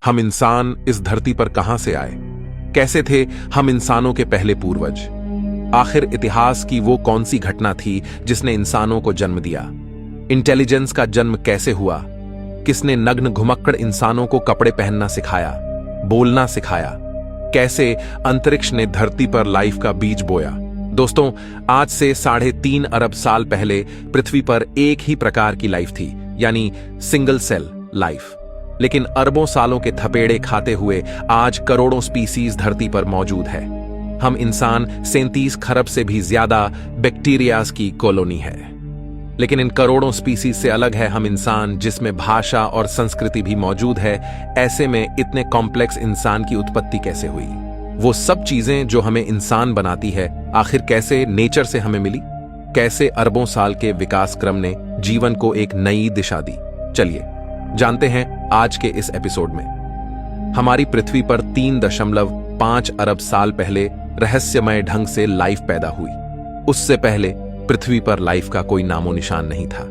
हम इंसान इस धरती पर कहां से आए? कैसे थे हम इंसानों के पहले पूर्वज? आखिर इतिहास की वो कौन सी घटना थी जिसने इंसानों को जन्म दिया? इंटेलिजेंस का जन्म कैसे हुआ? किसने नग्न घुमक्कड़ इंसानों को कपड़े पहनना सिखाया, बोलना सिखाया? कैसे अंतरिक्ष ने धरती पर लाइफ का बीज बोया? दोस्तों, आज से 3.5 अरब साल पहले पृथ्वी पर एक ही प्रकार की लाइफ थी, यानी सिंगल सेल लाइफ। लेकिन अरबों सालों के थपेड़े खाते हुए आज करोड़ों स्पीसीज धरती पर मौजूद है। हम इंसान 37 खरब से भी ज्यादा बैक्टीरियाज की कॉलोनी है। लेकिन इन करोड़ों स्पीसीज से अलग है हम इंसान, जिसमें भाषा और संस्कृति भी मौजूद है। ऐसे में इतने कॉम्प्लेक्स इंसान की उत्पत्ति कैसे हुई? वो सब चीजें जो हमें इंसान बनाती है, आखिर कैसे नेचर से हमें मिली? कैसे अरबों साल के विकास क्रम ने जीवन को एक नई दिशा दी? चलिए जानते हैं आज के इस एपिसोड में। हमारी पृथ्वी पर 3.5 अरब साल पहले रहस्यमय ढंग से लाइफ पैदा हुई। उससे पहले पृथ्वी पर लाइफ का कोई नामो निशान नहीं था,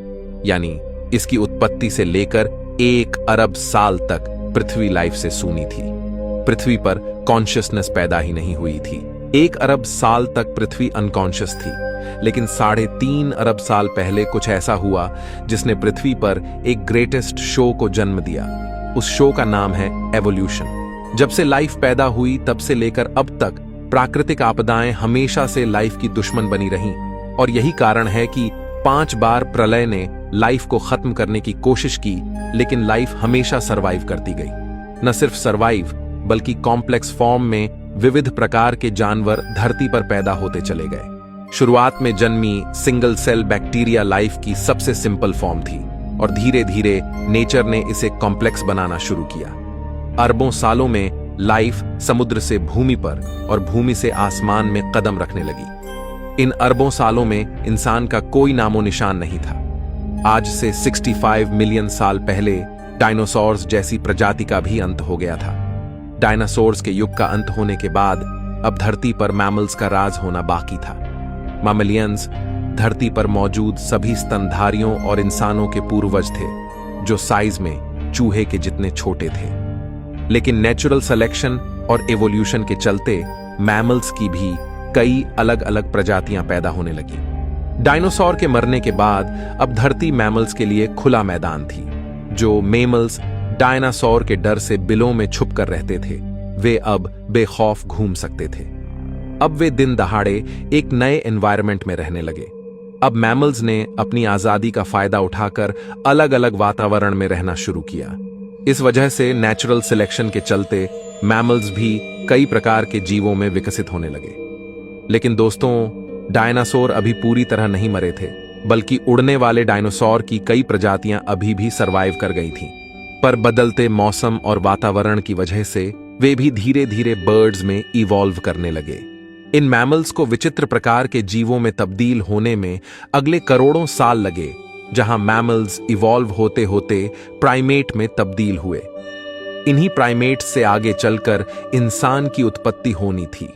यानी इसकी उत्पत्ति से लेकर 1 अरब साल तक पृथ्वी लाइफ से सूनी थी। पृथ्वी पर कॉन्शियसनेस पैदा ही नहीं हुई थी। 1 अरब साल तक पृथ्वी अनकॉन्शियस थी, लेकिन 3.5 अरब साल पहले कुछ ऐसा हुआ जिसने पृथ्वी पर एक ग्रेटेस्ट शो को जन्म दिया। उस शो का नाम है एवोल्यूशन। जब से लाइफ पैदा हुई तब से लेकर अब तक प्राकृतिक आपदाएं हमेशा से लाइफ की दुश्मन बनी रहीं, और यही कारण है कि 5 बार प्रलय ने लाइफ को खत्म करने की कोशिश की, लेकिन लाइफ हमेशा सरवाइव करती गई। न सिर्फ सरवाइव, बल्कि कॉम्प्लेक्स फॉर्म में विविध प्रकार के जानवर धरती पर पैदा होते चले गए। शुरुआत में जन्मी सिंगल सेल बैक्टीरिया लाइफ की सबसे सिंपल फॉर्म थी, और धीरे धीरे नेचर ने इसे कॉम्प्लेक्स बनाना शुरू किया। अरबों सालों में लाइफ समुद्र से भूमि पर और भूमि से आसमान में कदम रखने लगी। इन अरबों सालों में इंसान का कोई नामो निशान नहीं था। आज से 65 मिलियन साल पहले डायनासोर्स जैसी प्रजाति का भी अंत हो गया था। डायनासोर्स के युग का अंत होने के बाद अब धरती पर मैमल्स का राज होना बाकी था। मैमलियंस धरती पर मौजूद सभी स्तनधारियों और इंसानों के पूर्वज थे, जो साइज में चूहे के जितने छोटे थे। लेकिन नेचुरल सिलेक्शन और एवोल्यूशन के चलते मैमल्स की भी कई अलग अलग प्रजातियां पैदा होने लगी। डायनासोर के मरने के बाद अब धरती मैमल्स के लिए खुला मैदान थी। जो मेमल्स डायनासोर के डर से बिलों में छुप कर रहते थे, वे अब बेखौफ घूम सकते थे। अब वे दिन दहाड़े एक नए एनवायरनमेंट में रहने लगे। अब मैमल्स ने अपनी आजादी का फायदा उठाकर अलग अलग वातावरण में रहना शुरू किया। इस वजह से नेचुरल सिलेक्शन के चलते मैमल्स भी कई प्रकार के जीवों में विकसित होने लगे। लेकिन दोस्तों, डायनासोर अभी पूरी तरह नहीं मरे थे, बल्कि उड़ने वाले डायनासोर की कई प्रजातियां अभी भी सरवाइव कर गई थीं। पर बदलते मौसम और वातावरण की वजह से वे भी धीरे धीरे बर्ड्स में इवॉल्व करने लगे। इन मैमल्स को विचित्र प्रकार के जीवों में तब्दील होने में अगले करोड़ों साल लगे, जहां मैमल्स इवॉल्व होते होते प्राइमेट में तब्दील हुए। इन्हीं प्राइमेट से आगे चलकर इंसान की उत्पत्ति होनी थी।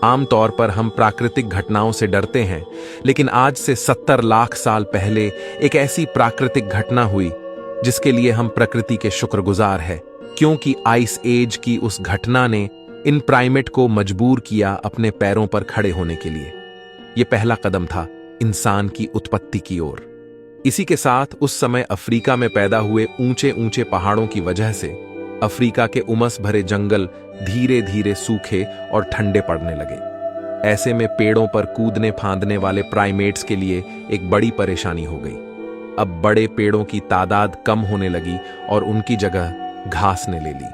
आमतौर पर हम प्राकृतिक घटनाओं से डरते हैं, लेकिन आज से 70 लाख साल पहले एक ऐसी प्राकृतिक घटना हुई जिसके लिए हम प्रकृति के शुक्रगुजार हैं, क्योंकि आइस एज की उस घटना ने इन प्राइमेट को मजबूर किया अपने पैरों पर खड़े होने के लिए। यह पहला कदम था इंसान की उत्पत्ति की ओर। इसी के साथ उस समय अफ्रीका में पैदा हुए ऊंचे ऊंचे पहाड़ों की वजह से अफ्रीका के उमस भरे जंगल धीरे धीरे सूखे और ठंडे पड़ने लगे। ऐसे में पेड़ों पर कूदने फांदने वाले प्राइमेट्स के लिए एक बड़ी परेशानी हो गई। अब बड़े पेड़ों की तादाद कम होने लगी और उनकी जगह घास ने ले ली।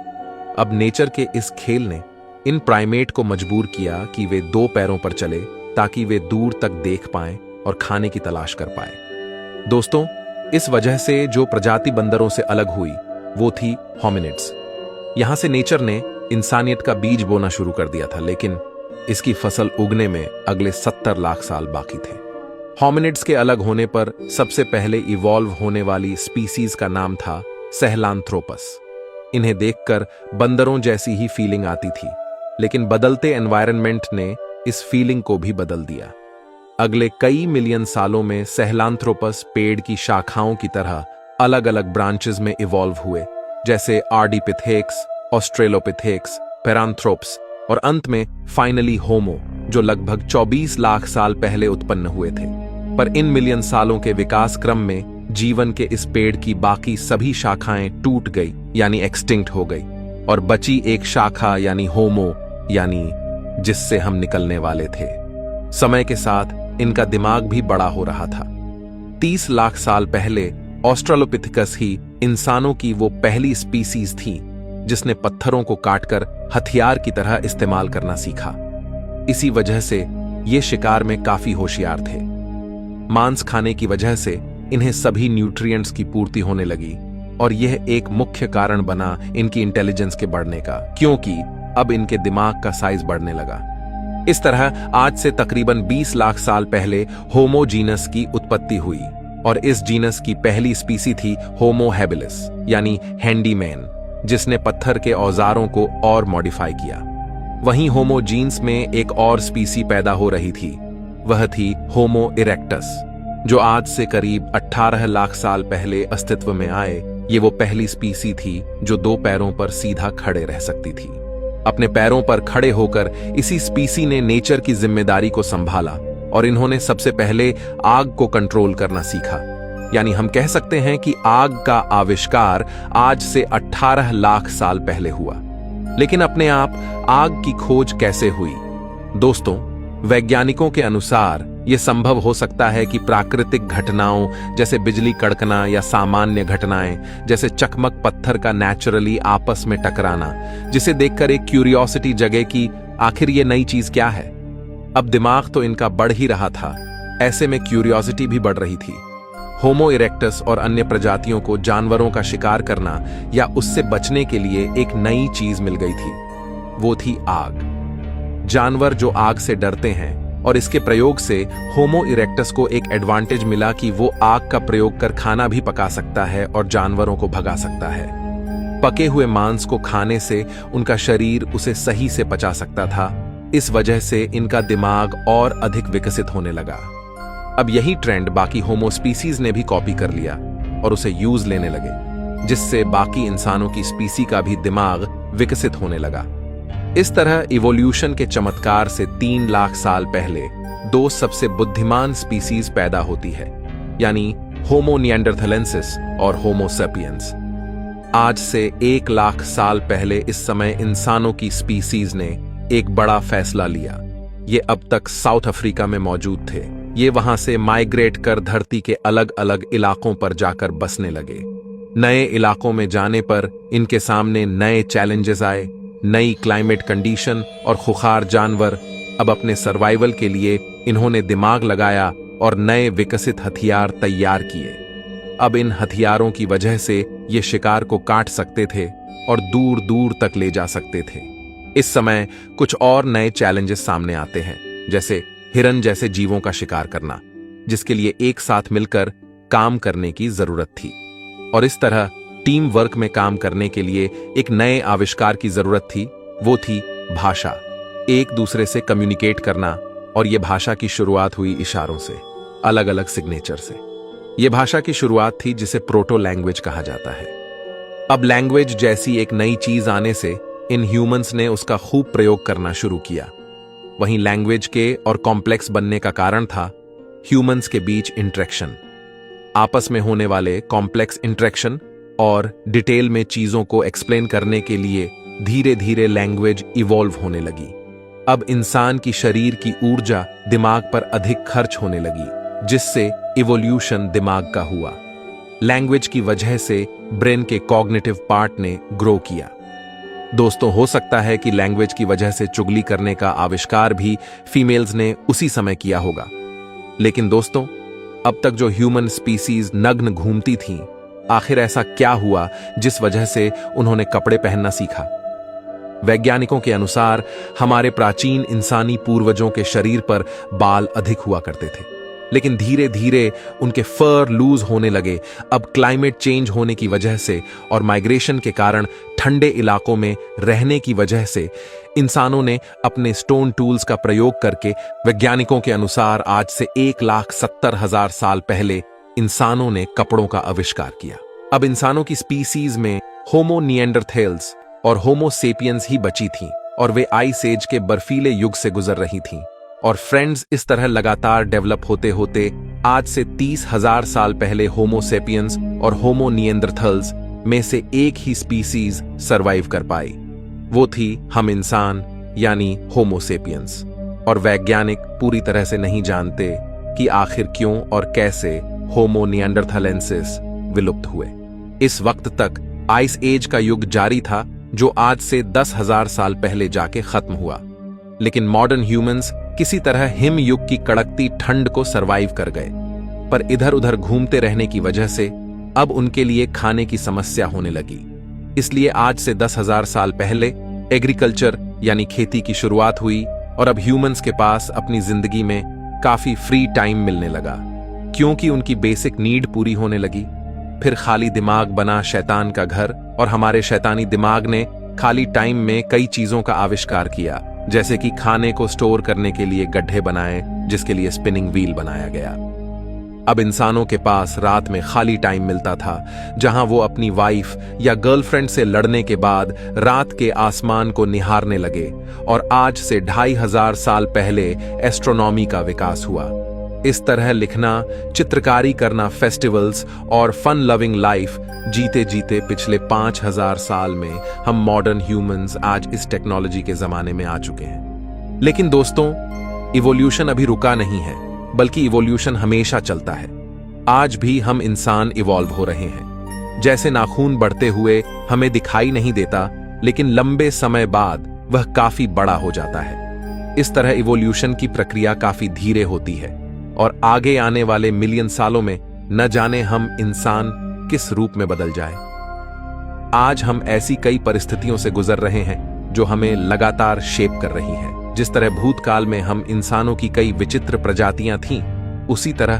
अब नेचर के इस खेल ने इन प्राइमेट को मजबूर किया कि वे 2 पैरों पर चले, ताकि वे दूर तक देख पाएं और खाने की तलाश कर पाएं। दोस्तों, इस वजह से जो प्रजाति बंदरों से अलग हुई वो थी होमिनिड्स। यहां से नेचर ने इंसानियत का बीज बोना शुरू कर दिया था, लेकिन इसकी फसल उगने में अगले 70 लाख साल बाकी थे। होमिनिड्स के अलग होने पर सबसे पहले इवॉल्व होने वाली स्पीसीज का नाम था सहेलांथ्रोपस। इन्हें देखकर बंदरों जैसी ही फीलिंग आती थी, लेकिन बदलते एनवायरनमेंट ने इस फीलिंग को भी बदल दिया। अगले कई मिलियन सालों में सहेलांथ्रोपस पेड़ की शाखाओं की तरह अलग अलग ब्रांचेस में इवॉल्व हुए, जैसे आर्डिपिथेक्स, ऑस्ट्रेलोपिथेक्स, पेरांथ्रोप्स और अंत में फाइनली होमो, जो लगभग 24 लाख साल पहले उत्पन्न हुए थे। पर इन मिलियन सालों के विकास क्रम में जीवन के इस पेड़ की बाकी सभी शाखाएं टूट गई यानी एक्सटिंक्ट हो गई, और बची एक शाखा यानी होमो, यानी जिससे हम निकलने वाले थे। समय के साथ इनका दिमाग भी बड़ा हो रहा था। 30 लाख साल पहले ऑस्ट्रालोपिथेकस ही इंसानों की वो पहली स्पीसीज थी जिसने पत्थरों को काटकर हथियार की तरह इस्तेमाल करना सीखा। इसी वजह से ये शिकार में काफी होशियार थे। मांस खाने की वजह से इन्हें सभी न्यूट्रिएंट्स की पूर्ति होने लगी, और यह एक मुख्य कारण बना इनकी इंटेलिजेंस के बढ़ने का, क्योंकि अब इनके दिमाग का साइज बढ़ने लगा। इस तरह आज से तकरीबन 20 लाख साल पहले होमो जीनस की उत्पत्ति हुई, और इस जीनस की पहली स्पीसी थी होमो हैबिलिस यानी हैंडीमैन, जिसने पत्थर के औजारों को और मॉडिफाई किया। वहीं होमो जीन्स में एक और स्पीसी पैदा हो रही थी, वह थी होमो इरेक्टस, जो आज से करीब 18 लाख साल पहले अस्तित्व में आए। ये वो पहली स्पीसी थी जो 2 पैरों पर सीधा खड़े रह सकती थी। अपने पैरों पर खड़े होकर इसी स्पीसी ने नेचर की जिम्मेदारी को संभाला, और इन्होंने सबसे पहले आग को कंट्रोल करना सीखा। यानी हम कह सकते हैं कि आग का आविष्कार आज से 18 लाख साल पहले हुआ। लेकिन अपने आप आग की खोज कैसे हुई? दोस्तों, वैज्ञानिकों के अनुसार यह संभव हो सकता है कि प्राकृतिक घटनाओं जैसे बिजली कड़कना या सामान्य घटनाएं जैसे चकमक पत्थर का नेचुरली आपस में टकराना, जिसे देखकर एक क्यूरियोसिटी जगे कि आखिर ये नई चीज क्या है। अब दिमाग तो इनका बढ़ ही रहा था, ऐसे में क्यूरियोसिटी भी बढ़ रही थी। होमो इरेक्टस और अन्य प्रजातियों को जानवरों का शिकार करना या उससे बचने के लिए एक नई चीज मिल गई थी, वो थी आग। जानवर जो आग से डरते हैं, और इसके प्रयोग से होमो इरेक्टस को एक एडवांटेज मिला कि वो आग का प्रयोग कर खाना भी पका सकता है और जानवरों को भगा सकता है। पके हुए मांस को खाने से उनका शरीर उसे सही से पचा सकता था। इस वजह से इनका दिमाग और अधिक विकसित होने लगा। अब यही ट्रेंड बाकी होमो स्पीसीज ने भी कॉपी कर लिया और उसे यूज लेने लगे, जिससे बाकी इंसानों की स्पीसी का भी दिमाग विकसित होने लगा। इस तरह इवोल्यूशन के चमत्कार से 3 लाख साल पहले 2 सबसे बुद्धिमान स्पीसीज पैदा होती है, यानी होमो निएंडरथलेंसिस और होमो सेपियंस। आज से 1 लाख साल पहले इस समय इंसानों की स्पीसीज ने एक बड़ा फैसला लिया। ये अब तक साउथ अफ्रीका में मौजूद थे। ये वहां से माइग्रेट कर धरती के अलग अलग इलाकों पर जाकर बसने लगे। नए इलाकों में जाने पर इनके सामने नए चैलेंजेस आए, नई क्लाइमेट कंडीशन और खुखार जानवर। अब अपने सर्वाइवल के लिए इन्होंने दिमाग लगाया और नए विकसित हथियार तैयार किए। अब इन हथियारों की वजह से ये शिकार को काट सकते थे और दूर दूर तक ले जा सकते थे। इस समय कुछ और नए चैलेंजेस सामने आते हैं, जैसे हिरन जैसे जीवों का शिकार करना, जिसके लिए एक साथ मिलकर काम करने की जरूरत थी। और इस तरह टीम वर्क में काम करने के लिए एक नए आविष्कार की जरूरत थी, वो थी भाषा। एक दूसरे से कम्युनिकेट करना, और यह भाषा की शुरुआत हुई इशारों से, अलग अलग सिग्नेचर से। यह भाषा की शुरुआत थी जिसे प्रोटो लैंग्वेज कहा जाता है। अब लैंग्वेज जैसी एक नई चीज आने से इन ह्यूमंस ने उसका खूब प्रयोग करना शुरू किया। वहीं लैंग्वेज के और कॉम्प्लेक्स बनने का कारण था ह्यूमंस के बीच इंटरेक्शन, आपस में होने वाले कॉम्प्लेक्स इंटरेक्शन और डिटेल में चीजों को एक्सप्लेन करने के लिए धीरे धीरे लैंग्वेज इवॉल्व होने लगी। अब इंसान की शरीर की ऊर्जा दिमाग पर अधिक खर्च होने लगी, जिससे इवोल्यूशन दिमाग का हुआ। लैंग्वेज की वजह से ब्रेन के कॉग्निटिव पार्ट ने ग्रो किया। दोस्तों, हो सकता है कि लैंग्वेज की वजह से चुगली करने का आविष्कार भी फीमेल्स ने उसी समय किया होगा। लेकिन दोस्तों, अब तक जो ह्यूमन स्पीसीज नग्न घूमती थीं, आखिर ऐसा क्या हुआ जिस वजह से उन्होंने कपड़े पहनना सीखा? वैज्ञानिकों के अनुसार हमारे प्राचीन इंसानी पूर्वजों के शरीर पर बाल अधिक हुआ करते थे, लेकिन धीरे धीरे उनके फर लूज होने लगे। अब क्लाइमेट चेंज होने की वजह से और माइग्रेशन के कारण ठंडे इलाकों में रहने की वजह से इंसानों ने अपने स्टोन टूल्स का प्रयोग करके, वैज्ञानिकों के अनुसार आज से 1,70,000 साल पहले इंसानों ने कपड़ों का आविष्कार किया। अब इंसानों की स्पीसीज में होमो निएंडरथेल्स और होमो सेपियंस ही बची थीं और वे आइस एज के बर्फीले युग से गुजर रही थीं। और फ्रेंड्स, इस तरह लगातार डेवलप होते होते आज से 30,000 साल पहले होमो सेपियंस और होमो निएंडरथल्स में से एक ही स्पीसीज सरवाइव कर पाई। वो थी हम इंसान, यानी होमो सेपियंस। और वैज्ञानिक पूरी तरह से नहीं जानते कि आखिर क्यों और कैसे होमो निएंडरथालेंसिस विलुप्त हुए। इस वक्त तक आइस एज का युग जारी था, जो आज से 10,000 साल पहले जाके खत्म हुआ। लेकिन मॉडर्न ह्यूमंस किसी तरह हिम युग की कड़कती ठंड को सरवाइव कर गए। पर इधर उधर घूमते रहने की वजह से अब उनके लिए खाने की समस्या होने लगी। इसलिए आज से 10,000 साल पहले एग्रीकल्चर यानी खेती की शुरुआत हुई और अब ह्यूमंस के पास अपनी जिंदगी में काफी फ्री टाइम मिलने लगा, क्योंकि उनकी बेसिक नीड पूरी होने लगी। फिर खाली दिमाग बना शैतान का घर, और हमारे शैतानी दिमाग ने खाली टाइम में कई चीजों का आविष्कार किया, जैसे कि खाने को स्टोर करने के लिए गड्ढे बनाए, जिसके लिए स्पिनिंग व्हील बनाया गया। अब इंसानों के पास रात में खाली टाइम मिलता था, जहां वो अपनी वाइफ या गर्लफ्रेंड से लड़ने के बाद रात के आसमान को निहारने लगे। और आज से 2,500 साल पहले एस्ट्रोनॉमी का विकास हुआ। इस तरह लिखना, चित्रकारी करना, फेस्टिवल्स और फन लविंग लाइफ जीते जीते पिछले 5,000 साल में हम मॉडर्न ह्यूमंस आज इस टेक्नोलॉजी के जमाने में आ चुके हैं। लेकिन दोस्तों, इवोल्यूशन अभी रुका नहीं है, बल्कि इवोल्यूशन हमेशा चलता है। आज भी हम इंसान इवॉल्व हो रहे हैं। जैसे नाखून बढ़ते हुए हमें दिखाई नहीं देता, लेकिन लंबे समय बाद वह काफी बड़ा हो जाता है। इस तरह इवोल्यूशन की प्रक्रिया काफी धीरे होती है और आगे आने वाले मिलियन सालों में न जाने हम इंसान किस रूप में बदल जाए। आज हम ऐसी कई परिस्थितियों से गुजर रहे हैं जो हमें लगातार शेप कर रही हैं। जिस तरह भूतकाल में हम इंसानों की कई विचित्र प्रजातियां थीं, उसी तरह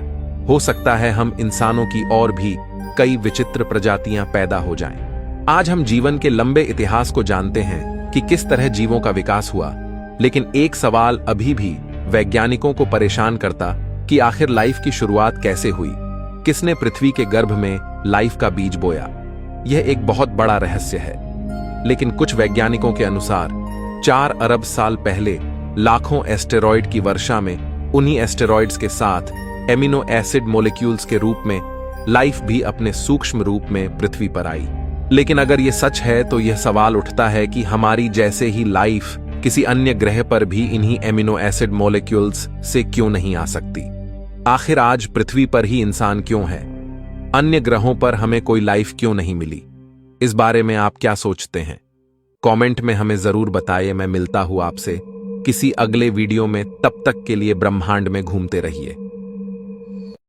हो सकता है हम इंसानों की और भी कई विचित्र प्रजातियां पैदा हो जाएं। आज हम जीवन के लंबे इतिहास को जानते हैं कि किस तरह जीवों का विकास हुआ, लेकिन एक सवाल अभी भी वैज्ञानिकों को परेशान करता कि आखिर लाइफ की शुरुआत कैसे हुई, किसने पृथ्वी के गर्भ में लाइफ का बीज बोया। यह एक बहुत बड़ा रहस्य है। लेकिन कुछ वैज्ञानिकों के अनुसार 4 अरब साल पहले लाखों एस्टेरॉयड की वर्षा में उन्हीं एस्टेरॉयड्स के साथ एमिनो एसिड मॉलिक्यूल्स के रूप में लाइफ भी अपने सूक्ष्म रूप में पृथ्वी पर आई। लेकिन अगर यह सच है तो यह सवाल उठता है कि हमारी जैसे ही लाइफ किसी अन्य ग्रह पर भी इन्हीं एमिनो एसिड मॉलिक्यूल्स से क्यों नहीं आ सकती। आखिर आज पृथ्वी पर ही इंसान क्यों है? अन्य ग्रहों पर हमें कोई लाइफ क्यों नहीं मिली? इस बारे में आप क्या सोचते हैं? कमेंट में हमें जरूर बताइए। मैं मिलता हूं आपसे किसी अगले वीडियो में। तब तक के लिए ब्रह्मांड में घूमते रहिए।